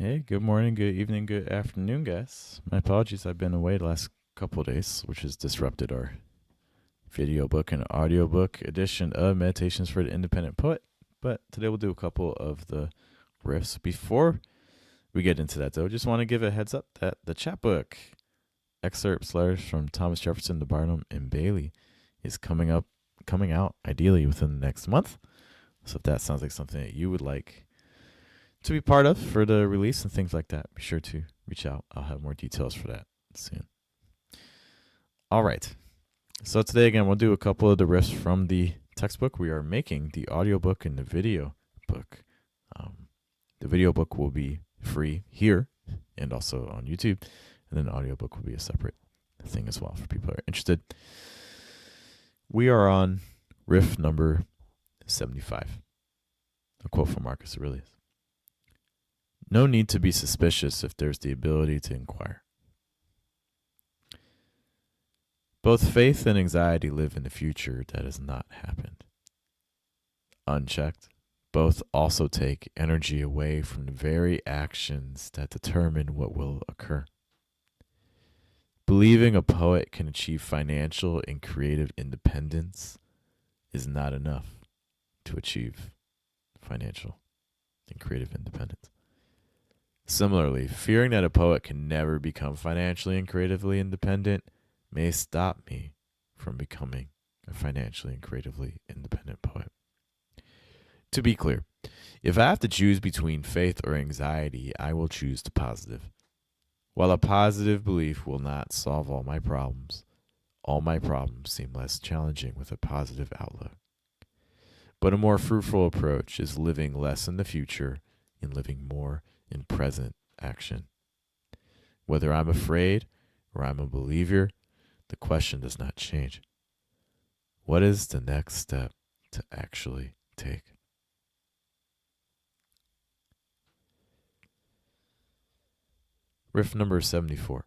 Hey, good morning, good evening, good afternoon, guys. My apologies, I've been away the last couple of days, which has disrupted our video book and audiobook edition of Meditations for the Independent Poet. But today we'll do a couple of the riffs. Before we get into that, though, just want to give a heads up that the chapbook, excerpts, letters from Thomas Jefferson to Barnum and Bailey, is coming out ideally within the next month. So if that sounds like something that you would like to be part of for the release and things like that, be sure to reach out. I'll have more details for that soon. All right. So today, again, we'll do a couple of the riffs from the textbook. We are making the audiobook and the video book. The video book will be free here and also on YouTube. And then the audiobook will be a separate thing as well for people who are interested. We are on riff number 75. A quote from Marcus Aurelius. No need to be suspicious if there's the ability to inquire. Both faith and anxiety live in the future that has not happened. Unchecked, both also take energy away from the very actions that determine what will occur. Believing a poet can achieve financial and creative independence is not enough to achieve financial and creative independence. Similarly, fearing that a poet can never become financially and creatively independent may stop me from becoming a financially and creatively independent poet. To be clear, if I have to choose between faith or anxiety, I will choose the positive. While a positive belief will not solve all my problems seem less challenging with a positive outlook. But a more fruitful approach is living less in the future and living more in present action. Whether I'm afraid or I'm a believer, the question does not change. What is the next step to actually take? Riff number 74.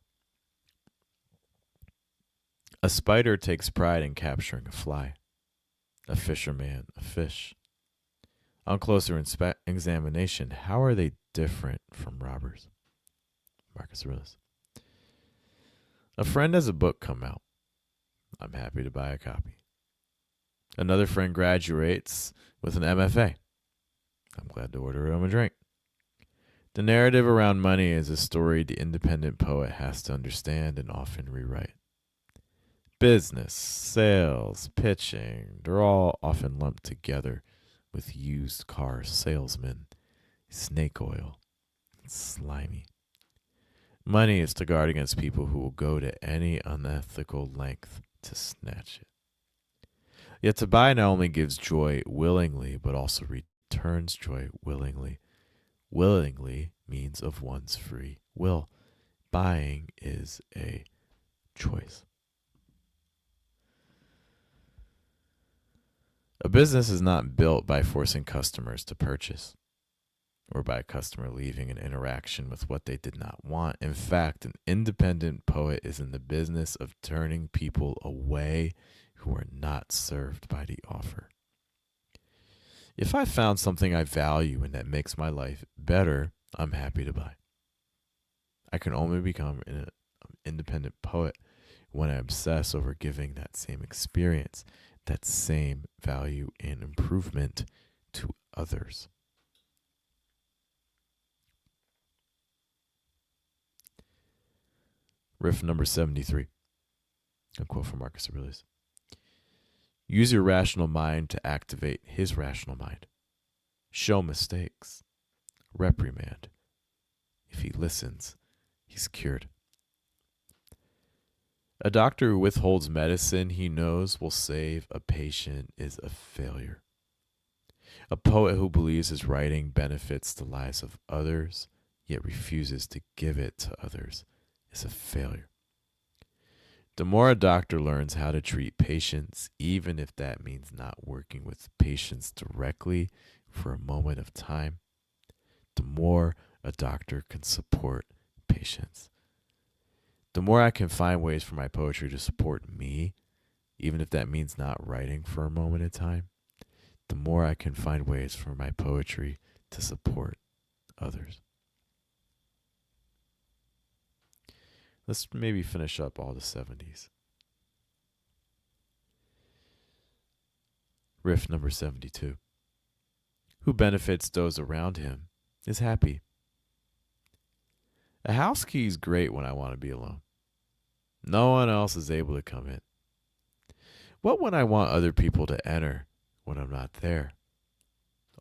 A spider takes pride in capturing a fly. A fisherman, a fish. On closer examination, how are they different from robbers? Marcus Aurelius. A friend has a book come out. I'm happy to buy a copy. Another friend graduates with an MFA. I'm glad to order him a drink. The narrative around money is a story the independent poet has to understand and often rewrite. Business, sales, pitching, they're all often lumped together with used car salesmen, snake oil, and slimy. Money is to guard against people who will go to any unethical length to snatch it. Yet to buy not only gives joy willingly, but also returns joy willingly. Willingly means of one's free will. Buying is a choice. A business is not built by forcing customers to purchase or by a customer leaving an interaction with what they did not want. In fact, an independent poet is in the business of turning people away who are not served by the offer. If I found something I value and that makes my life better, I'm happy to buy. I can only become an independent poet when I obsess over giving that same experience, that same value and improvement to others. Riff number 73. A quote from Marcus Aurelius. Use your rational mind to activate his rational mind. Show mistakes. Reprimand. If he listens, he's cured. A doctor who withholds medicine he knows will save a patient is a failure. A poet who believes his writing benefits the lives of others, yet refuses to give it to others, is a failure. The more a doctor learns how to treat patients, even if that means not working with patients directly for a moment of time, the more a doctor can support patients. The more I can find ways for my poetry to support me, even if that means not writing for a moment of time, the more I can find ways for my poetry to support others. Let's maybe finish up all the 70s. Riff number 72. Who benefits those around him is happy. A house key is great when I want to be alone. No one else is able to come in. What when I want other people to enter when I'm not there?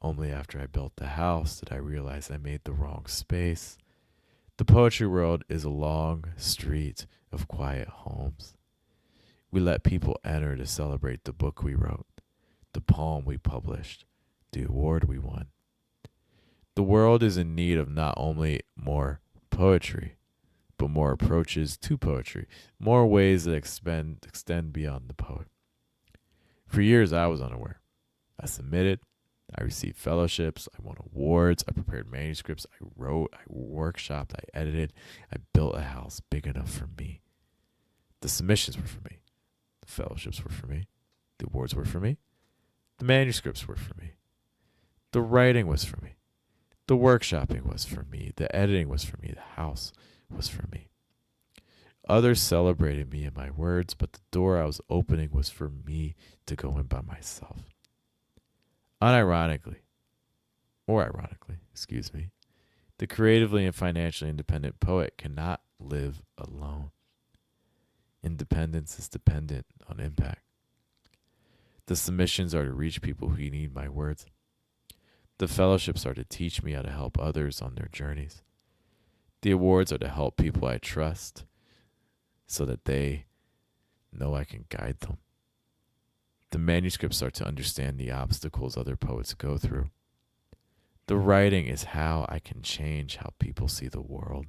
Only after I built the house did I realize I made the wrong space. The poetry world is a long street of quiet homes. We let people enter to celebrate the book we wrote, the poem we published, the award we won. The world is in need of not only more poetry, but more approaches to poetry, more ways that extend beyond the poet. For years, I was unaware. I submitted, I received fellowships, I won awards, I prepared manuscripts, I wrote, I workshopped, I edited, I built a house big enough for me. The submissions were for me. The fellowships were for me. The awards were for me. The manuscripts were for me. The writing was for me. The workshopping was for me. The editing was for me. The house was for me. Others celebrated me and my words, but the door I was opening was for me to go in by myself. Unironically, or ironically, the creatively and financially independent poet cannot live alone. Independence is dependent on impact. The submissions are to reach people who need my words. The fellowships are to teach me how to help others on their journeys. The awards are to help people I trust so that they know I can guide them. The manuscripts are to understand the obstacles other poets go through. The writing is how I can change how people see the world.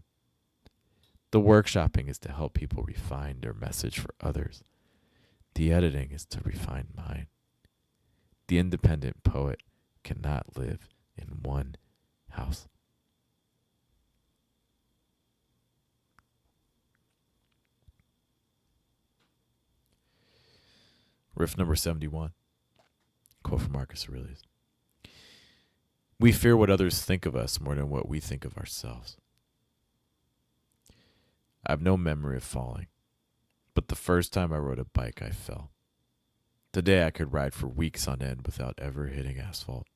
The workshopping is to help people refine their message for others. The editing is to refine mine. The independent poet cannot live in one house. Riff number 71. Quote from Marcus Aurelius. We fear what others think of us more than what we think of ourselves. I have no memory of falling, but the first time I rode a bike, I fell. Today I could ride for weeks on end without ever hitting asphalt.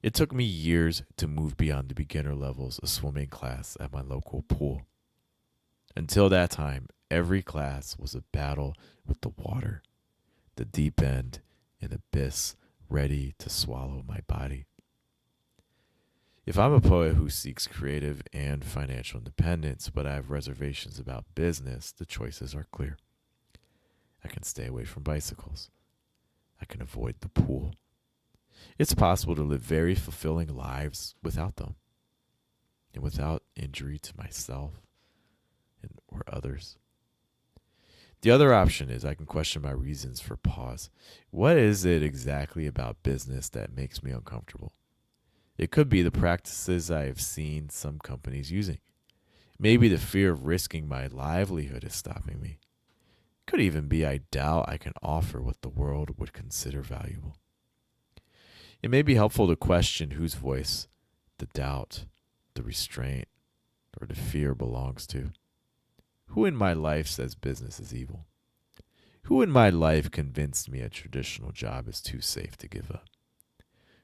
It took me years to move beyond the beginner levels of swimming class at my local pool. Until that time, every class was a battle with the water, the deep end, an abyss ready to swallow my body. If I'm a poet who seeks creative and financial independence, but I have reservations about business, the choices are clear. I can stay away from bicycles. I can avoid the pool. It's possible to live very fulfilling lives without them and without injury to myself or others. The other option is I can question my reasons for pause. What is it exactly about business that makes me uncomfortable? It could be the practices I have seen some companies using. Maybe the fear of risking my livelihood is stopping me. It could even be I doubt I can offer what the world would consider valuable. It may be helpful to question whose voice the doubt, the restraint, or the fear belongs to. Who in my life says business is evil? Who in my life convinced me a traditional job is too safe to give up?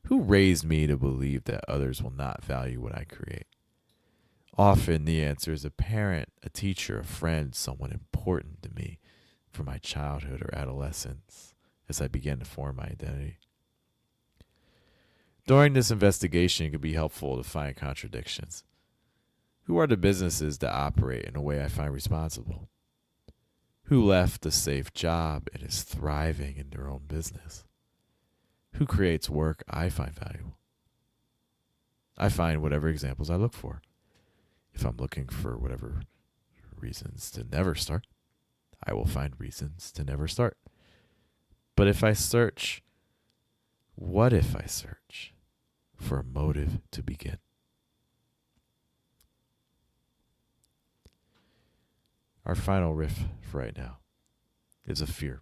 Who raised me to believe that others will not value what I create? Often the answer is a parent, a teacher, a friend, someone important to me from my childhood or adolescence as I began to form my identity. During this investigation, it could be helpful to find contradictions. Who are the businesses that operate in a way I find responsible? Who left a safe job and is thriving in their own business? Who creates work I find valuable? I find whatever examples I look for. If I'm looking for whatever reasons to never start, I will find reasons to never start. But if I search, what if I search for a motive to begin? Our final riff for right now is a fear.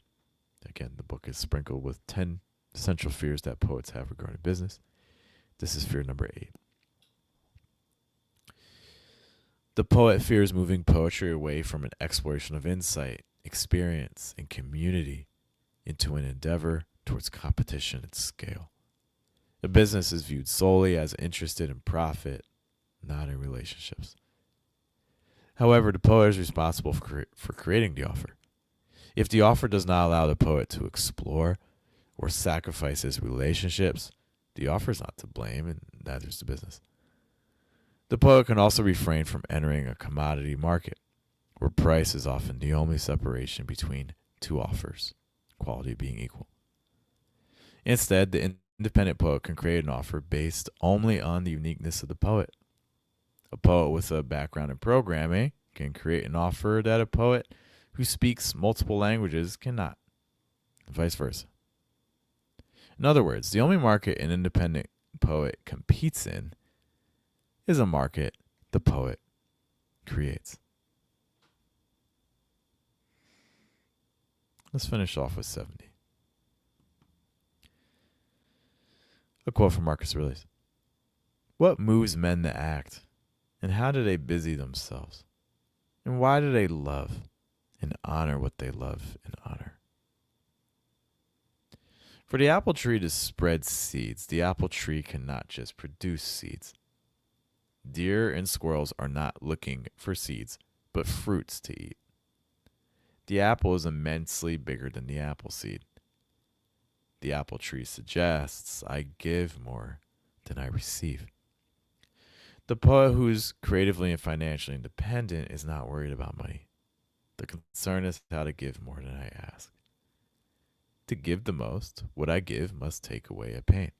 Again, the book is sprinkled with 10 essential fears that poets have regarding business. This is fear number 8. The poet fears moving poetry away from an exploration of insight, experience, and community into an endeavor towards competition and scale. The business is viewed solely as interested in profit, not in relationships. However, the poet is responsible for creating the offer. If the offer does not allow the poet to explore or sacrifice his relationships, the offer is not to blame, and neither is the business. The poet can also refrain from entering a commodity market, where price is often the only separation between two offers, quality being equal. Instead, the independent poet can create an offer based only on the uniqueness of the poet. A poet with a background in programming can create an offer that a poet who speaks multiple languages cannot, and vice versa. In other words, the only market an independent poet competes in is a market the poet creates. Let's finish off with 70. A quote from Marcus Aurelius. What moves men to act? And how do they busy themselves? And why do they love and honor what they love and honor? For the apple tree to spread seeds, the apple tree cannot just produce seeds. Deer and squirrels are not looking for seeds, but fruits to eat. The apple is immensely bigger than the apple seed. The apple tree suggests, I give more than I receive. The poet who's creatively and financially independent is not worried about money. The concern is how to give more than I ask. To give the most, what I give must take away a pain.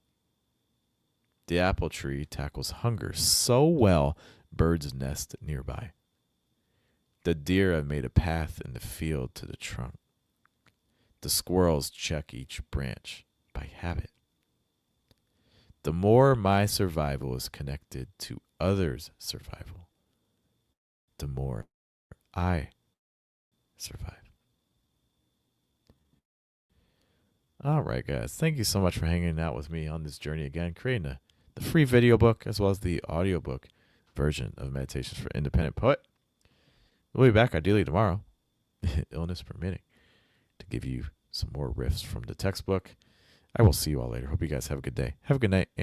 The apple tree tackles hunger so well, birds nest nearby. The deer have made a path in the field to the trunk. The squirrels check each branch by habit. The more my survival is connected to others' survival, the more I survive. All right, guys. Thank you so much for hanging out with me on this journey again, creating the free video book as well as the audiobook version of Meditations for Independent Poet. We'll be back ideally tomorrow, illness permitting, to give you some more riffs from the textbook. I will see you all later. Hope you guys have a good day. Have a good night.